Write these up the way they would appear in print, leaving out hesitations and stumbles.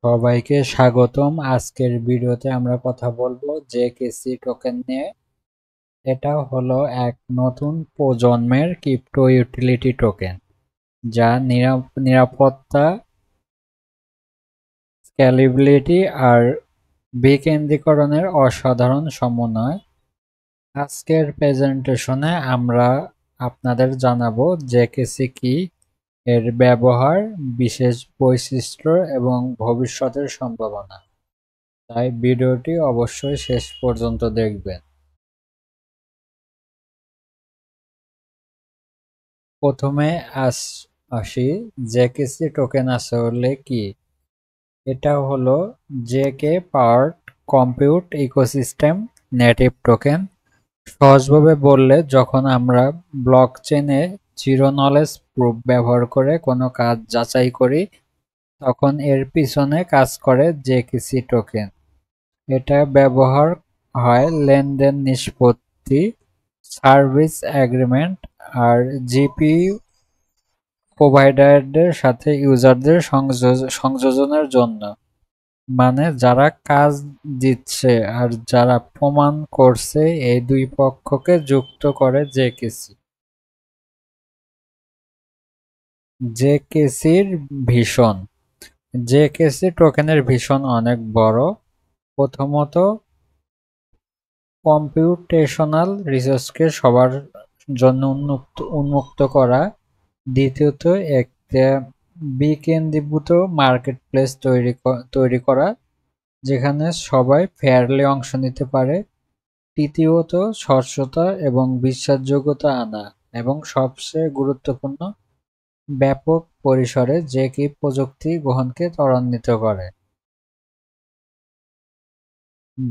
সবাইকে স্বাগতম। আজকের ভিডিওতে আমরা কথা বলবো জেকেসি টোকেন নিয়ে। এটা হলো এক নতুন প্রজন্মের ক্রিপ্টো ইউটিলিটি টোকেন, যা নিরাপত্তা, স্কেলেবিলিটি আর বিকেন্দ্রীকরণের অসাধারণ সমন্বয়। আজকের প্রেজেন্টেশনে আমরা আপনাদের জানাবো জেকেসি কি, এর ব্যবহার, বিশেষ বৈশিষ্ট্য এবং ভবিষ্যতের সম্ভাবনা। তাই ভিডিওটি অবশ্যই শেষ পর্যন্ত দেখবেন। প্রথমে আসি জেকেসি টোকেন আসলে কি। এটা হলো ZK powered compute ecosystem native token. সহজভাবে বললে, যখন আমরা ব্লকচেনে জিরো নলেজ প্রুফ ব্যবহার করে কোনো কাজ যাচাই করি, তখন এর পিছনে কাজ করে জেকেসি টোকেন। এটা ব্যবহার হয় লেনদেন নিষ্পত্তি, সার্ভিস এগ্রিমেন্ট আর জিপিইউ প্রোভাইডারদের সাথে ইউজারদের সংযোজনের জন্য। মানে যারা কাজ দিচ্ছে আর যারা প্রমাণ করছে, এই দুই পক্ষকে যুক্ত করে জেকেসি। জেকেসির ভীষণ, জেকেসি টোকেনের ভীষণ অনেক বড়। প্রথমত, কম্পিউটেশনাল রিসোর্সকে সবার জন্য উন্মুক্ত করা। দ্বিতীয়ত, একটা বিকেন্দ্রীভূত মার্কেটপ্লেস তৈরি করা, যেখানে সবাই ফেয়ারলি অংশ নিতে পারে। তৃতীয়ত, স্বচ্ছতা এবং বিশ্বাসযোগ্যতা আনা। এবং সবচেয়ে গুরুত্বপূর্ণ, ব্যাপক পরিসরে জেকি প্রযুক্তি গ্রহণকে ত্বরান্বিত করে।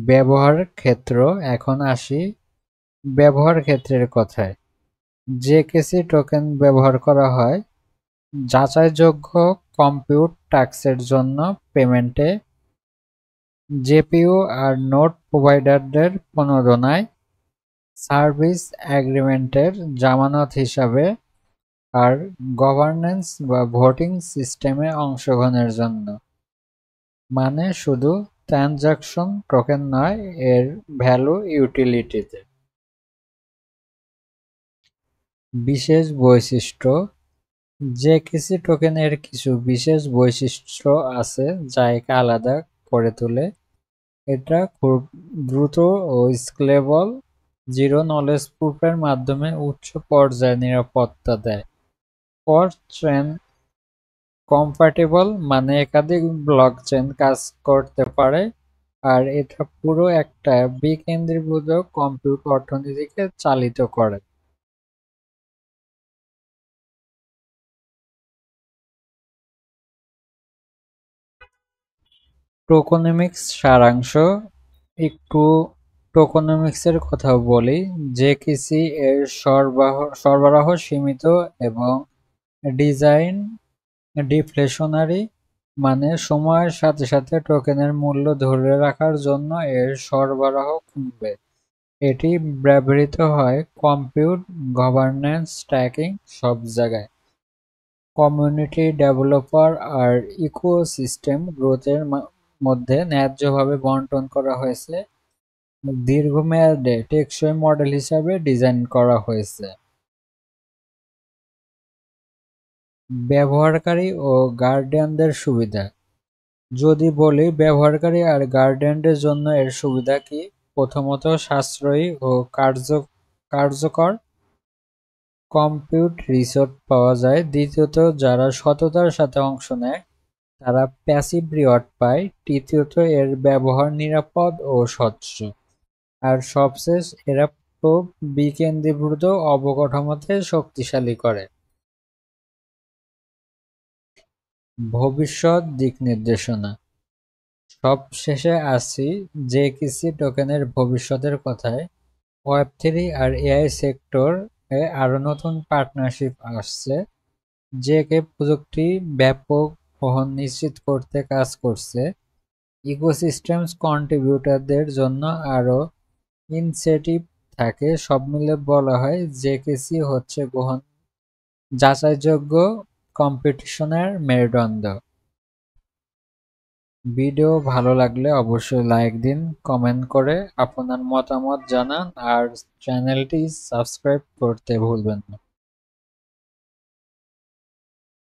ব্যবহার ক্ষেত্র, এখন আসি ব্যবহার ক্ষেত্রের কথায়। জেকেসি টোকেন ব্যবহার করা হয় যাচাইযোগ্য কম্পিউট টাস্কের জন্য পেমেন্টে, জেপিইউ আর নোড প্রোভাইডারদের প্রণোদনায়, সার্ভিস এগ্রিমেন্টের জামানত হিসাবে, আর গভর্নেন্স বা ভোটিং সিস্টেমে অংশগ্রহণের জন্য। মানে শুধু ট্রানজাকশন টোকেন নয়, এর ভ্যালু ইউটিলিটিতে। বিশেষ বৈশিষ্ট্য, জেকেসি টোকেনের কিছু বিশেষ বৈশিষ্ট্য আছে যা একে আলাদা করে তোলে। এটা খুব দ্রুত ও স্কেলেবল, জিরো নলেজ প্রুফের মাধ্যমে উচ্চ পর্যায়ে নিরাপত্তা দেয়। ফর চেইন কম্প্যাটিবল, মানে একাধিক ব্লকচেন কাজ করতে পারে। আর এটা পুরো একটা বিকেন্দ্রীভূত কম্পিউট অর্থনীতিকে চালিত করে। টোকনমিক্স সারাংশ, একটু টোকনমিক্সের কথা বলি। জেকেসি এর সরবরাহ সীমিত এবং ডিজাইন ডিফ্লেশনারি, মানে সময়ের সাথে সাথে টোকেনের মূল্য ধরে রাখার জন্য এর সরবরাহ কমবে। এটি ব্যবহৃত হয় কম্পিউট, গভর্নেন্স, ট্র্যাকিং সব জায়গায়। কমিউনিটি, ডেভেলপার আর ইকোসিস্টেম গ্রোথের মধ্যে ন্যায্যভাবে বণ্টন করা হয়েছে। দীর্ঘমেয়াদে টেকসই মডেল হিসাবে ডিজাইন করা হয়েছে। ব্যবহারকারী ও গার্ডিয়ানদের সুবিধা, যদি বলি ব্যবহারকারী আর গার্ডিয়ানদের জন্য এর সুবিধা কি। প্রথমত, সাশ্রয়ী ও কার্যকর কম্পিউট রিসোর্স পাওয়া যায়। দ্বিতীয়ত, যারা সততার সাথে অংশ নেয় তারা প্যাসিভ রিওয়ার্ড পায়। তৃতীয়ত, এর ব্যবহার নিরাপদ ও স্বচ্ছ। আর সবশেষ, এরা বিকেন্দ্রীভূত অবকাঠামোতে শক্তিশালী করে। ভবিষ্যৎ দিক নির্দেশনা, সবশেষে আসি জেকেসি টোকেনের ভবিষ্যতের কথায়। ওয়েব3 আর এআই সেক্টর এ আরো নতুন পার্টনারশিপ আসছে। জেকে প্রযুক্তি ব্যাপক বহন নিশ্চিত করতে কাজ করছে। ইকোসিস্টেমস কন্ট্রিবিউটরদের জন্য আরো ইনসেন্টিভ থাকে। সব মিলে বলা হয় জেকেসি হচ্ছে যাচাইযোগ্য কম্পিটিশনের মেরুদণ্ড। ভিডিও ভালো লাগলে অবশ্যই লাইক দিন, কমেন্ট করে আপনার মতামত জানান আর চ্যানেলটি সাবস্ক্রাইব করতে ভুলবেন না।